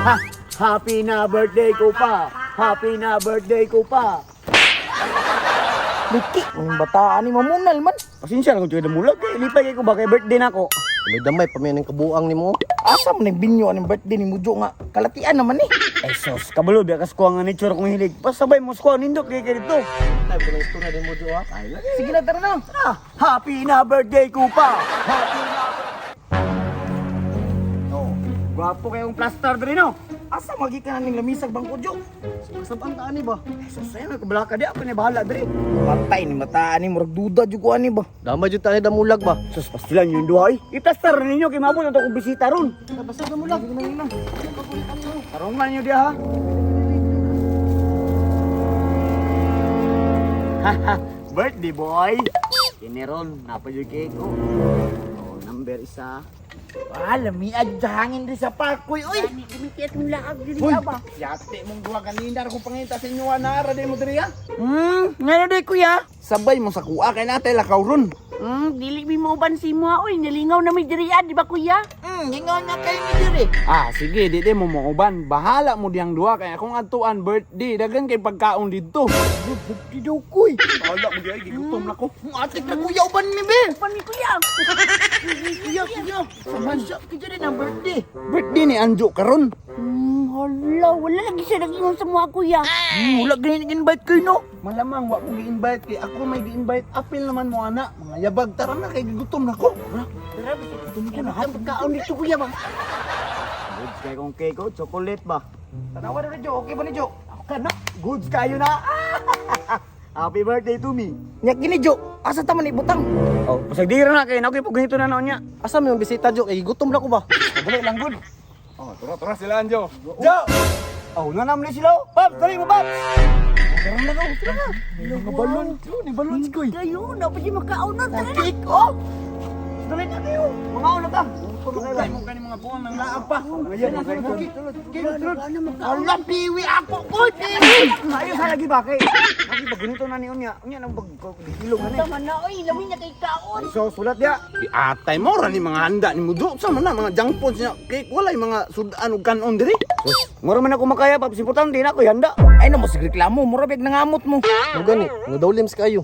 Ha! Happy na birthday ko pa! Happy na birthday ko pa! Liki, ang bataan ni mamunal man. Pasensya lang kung tiyo mulag. Ilipay ko ba kay birthday na ko? May damay pa may kabuang ni mo. Asa man yung binyo ang birthday ni Mujo nga. Kalatian naman eh. Ay sos, kabalo biya kas kuha nga nature kong hilig. Pasabay mo sa kuha nindot kay dito. Tayo ko lang ito na din mo jo ha. Sige na, tara na. Ah, happy na birthday ko pa! Happy na Oh, gwapo kayong plaster diri no? Asa magi ka na ning lamisag bangko Jo? Kasabang taan ni ba? Sos, ayun, kabala di ako ni bahala diri. Patay ni mataan ni murag duda jud ko ani ba. Damay jud tayo damulag ba? Sos, pastilan yung duha eh. I-plaster ninyo kay mabot na to kong bisita ron. Basta damulag. Tarungan nyo diya ha. Haha, birthday boy. Kineron, napayog cake ko. Oh, number isa. Alam mi adjangin di sa parkoy oy. Dumikit mo laag dili Hoy, ba? yate mong duha kanina ko pangita sa inyo anara di mo diri ha. Ngayon di kuya. Sabay mo sa kuha kay natay lakaw ron. Dili mi mo ban si mo oy, nalingaw na may diriya, di ba kuya? Hingaw na kay mi diri. Ah, sige, di mo uban. Bahala mo diyang duha kaya kung atuan birthday, dagan kay pagkaon dito. Di daw koy. Bahala mo diay, gigutom na ko. Atik na kuya uban mi be. Pan ni kuya. Kuya. Samansa kita din ang birthday. Birthday ni Anjo karon. Hala, wala lagi siya nag-ingon sa mga kuya. Wala ganyan invite kayo no. Malamang wa ko gi-invite kay ako may gi-invite. Apil naman mo ana. Mga yabag tara na kay gigutom na ko. Tara, bisita na ha, pagkaon dito kuya ba? Goods kayo kong cake ko, chocolate ba? Tanawa na Jo, okay ba ni Jo? Ako ka na. Goods kayo na. Happy birthday to me. Nya gini Jo, asa ta man ibutang? Oh, pasagdira na kayo. Naku, pag ganito na noon niya. Asa may bisita jo kay gutom na ko ba? Kabalo lang good. Oh, tara sila Anjo. Jo! Oh, nanamli sila. Pops, dali mo, Pops! Tara na daw, tara na. Mga balon. Ni balon si Koy. Kayo, na pa siya makaon na. Tara na. Cake, oh! Dali na kayo. Mga ulo ta. Kay mo kani mga buwan ng laap pa. Ayan, Ala piwi ako ko. ayos sa lagi ba kay? Lagi pag ganito na ni Unya. Unya nang pag-ilog na ni. Tama na oy, lamin na kay kaon. So, sulat dia. Atay mo ra ni mga handa ni mo do. Sama na mga junk foods niya. Kay walay mga sudan ug kanon diri. Mura man ako makaya, Pops. Importante na ako handa. Ay no mo sig reklamo, mura big nangamot mo. Mo gani, nga dawlims kayo.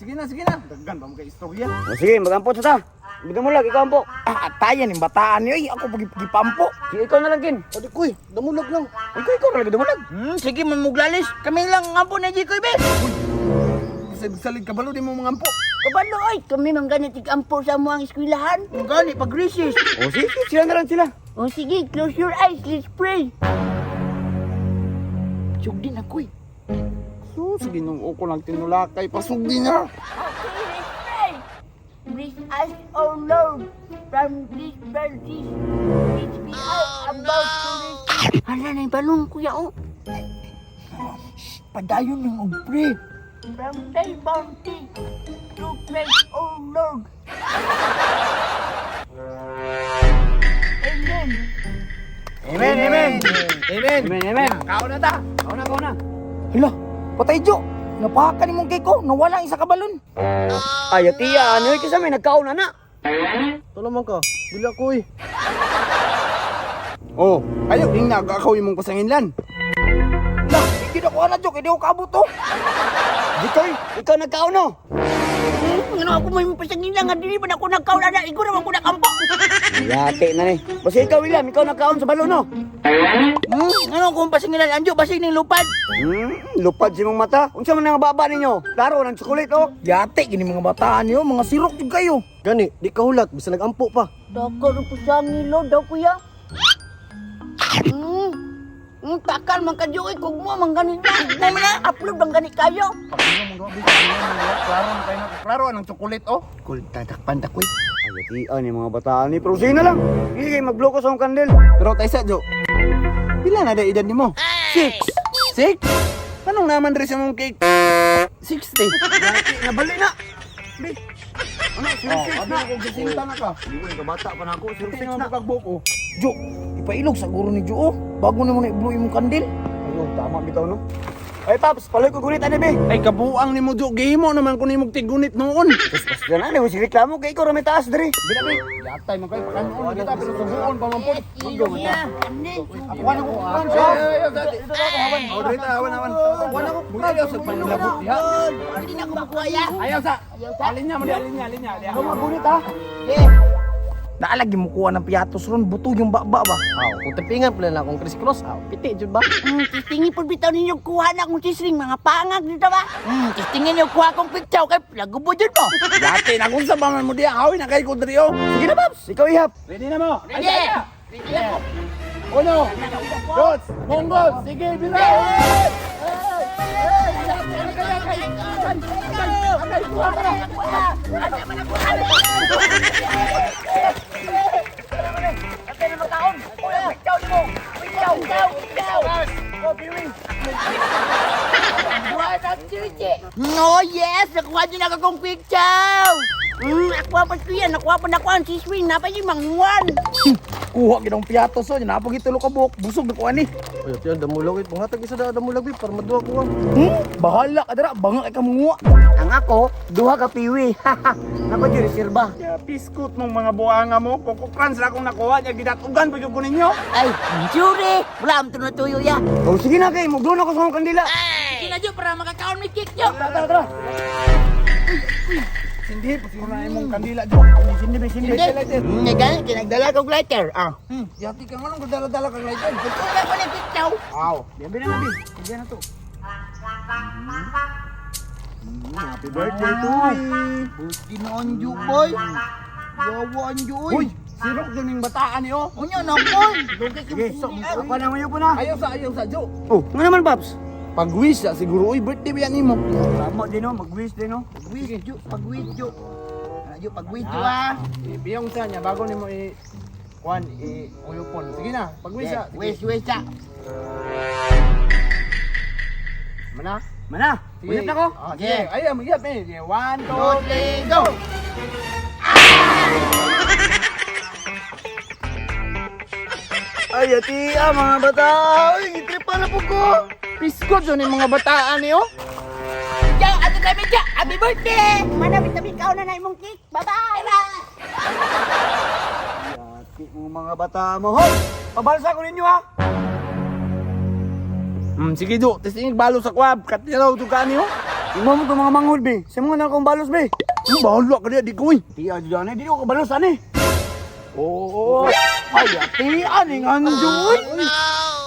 Sige na. Daggan pa mo kay istorya. O sige, magampot sa ta. Bigyan mo lang, ikaw ampo. Atayan yung bataan niyo, ako pagi pampo. Sige, ikaw na lang, Kin. Adi koy, damulag lang. Ikaw na lang, dumulag. Sige man muglalis. Kami lang ampo na Jikoy be. Salig kabalo di mo mga ampo. Kabalo oy, kami man ganit ikampo sa mo ang eskwelahan. Gani pag recess. O sige, sila na lang sila. O sige, close your eyes, let's pray. Sugdi na koy. Sus, ginoo ko lang tinulakay. Pasugdi na. Okay, let's pray. Bless us, O Lord, from this verses which we are about to read. Hala na yung balong kuya o. Padayon ng ubre. From thy bounty to praise, O Lord. Amen. Amen, amen. Amen. Amen, amen. Kao na ta. Kau na. Hala, patay Jo. Napakan ni mong cake ko, nawala ang isa ka balon. Ay, tiya, ano yung kisa may nagkauna na. Tulaman ka. Bila koy. Oh, ayo ding nagakaw imong pasanginlan. Lah, hindi na ko na Jo, hindi ko kabot to. Dikoy, ikaw nagkauna. Ano ako may mapasangin lang, hindi ba na ako nagkaon na, ikaw naman ko nakampo. Yate na ni. Basta ikaw, William, ikaw nagkaon sa balon, no? Ano kung pasingilan anjo, basig ning lupad. Lupad si mong mata. Unsa man ang baba ninyo? Klaro, ng tsukulit, oh. Yate, gini mga bataan niyo, mga sirok jud kayo. Gani, di ka hulat, bisa nagampo pa. Dako rin po sa ngilo daw kuya. Takal man ka Diyo, kung mo man ganit na. Mo na, upload man ganit kayo. Klaro anong chocolate oh. Kul tatakpan ta koy. Ay, tiya, ni mga bataan ni. Pero sige na lang. Hindi kayo mag-blow ko sa akong kandil. Pero tayo sa Jo. Pila na da edad nimo? 6. 6? Anong naman rin sa mong cake? 60. Yate, nabali na. Bi. Ano, sirusix na. Abi ko gisinta na ka. Hindi ko kabata pa na ako. Sirusix Sino na. mo kagbuko? Jo, ipailog sa guro ni Jo, oh. Bago na mo na i-blow imong kandil. Ayun, tama bitaw, no? Ay, Paps, paloy ko gunit, ano, be? Ay kabuang ni mo Jo, gihimo naman ko nimo tigunit noon. Basta na, ano, si reklamo, kay ko rami taas, dre. Binabi, yatay man kay pakanon kita pero subuon pa man pod. Wala ko, Oh, dito awan. Wala ko ayaw sa panlabot diha. Hindi na ako makuha ya. Ayaw sa. Alinya mo alinya. gunit, ha? Naalagi mo kuha ng piatos ron, buto yung baba ba? Kung tapingan pala na akong criss-cross, piti jud ba? Tistingin po bitaw ninyo kuha na akong tisring, mga pangag dito ba? Tistingin nyo kuha akong picture kay lagubo dyan mo. Dati na kung sa paman mo diha, hawin na kay ko drio. Sige na, Paps, ikaw ihap. Ready na mo? Ready! Ready ako. Uno, dos, monggol, sige, bila! No, yes! Nakuha din ako kong picture! Nakuha pa siya, nakuha pa ang siswing, napay yung mangwan! Kuha ginong piatos ron, napagi tulo ka buhok, busog na kuha ni. Ay, yan damulag it. Panghatag isa da damulag it para maduwa ko. Bahala ka dira, banga kay kamunguha. Ang ako, duha ka piwi. Nako, di reserba. Piskut mong mga buanga mo, kukukran sa akong nakuha niya, gidatugan pa yung ninyo. Ay, jure! Wala ang tunutuyo ya! Oh, sige na, kay, magdoon ako sa mga kandila. Sinadyo para makakaon may kick nyo! Tara. Hindi, pasigunahin mong kandila, Jo. Sindi. Ganyan, kinagdala kong lighter. Yati ka nga nung dala-dala kang lighter. Kuha ko ng picture! Wow. Biyan na, Bi. Biyan na to. Happy birthday to me. Birthday na Anju, boy. Yawa Anju, Uy, sirok din yung bataan niyo. Unya na, boy. Sige, ako na mo po na. Ayaw sa, Jo. Oh, nga naman, Paps. Pag-wish sa siguro, uy, birthday ba yan mo? Tama din, no? Mag-wish din, no? Pag-wish, Jo. Pag-wish, Jo. Jo, pag-wish, Jo, Ibiyong sa niya, bago ni mo Juan, uyupon. Sige na, pag-wish sa. Wish siya! Mana? Mana, ulit na ko. Sige, ayaw, mag-iyap eh. Sige, 1, 2, 3, go! Ay, ati, mga bata. Uy, itripa na po ko. Piskot yun yung mga bataan niyo. Diyan, ato kami dyan! Happy birthday! Manamit-namit ka na na imong cake! Bye-bye! Ati mo mga bata mo. Hoy, pabalsa ko ninyo, ha? Sige, Jo. Testing balo sa kwab. Katilaw ito ka niyo. Imo mo itong mga manghul, be. Sa mga na akong balos, be. Bahala ka niya, di ko eh. Di, dyan, di ko kabalos, ani. Oo. Ay, ati, aning anjo.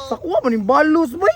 Sa kuha man yung balos, boy.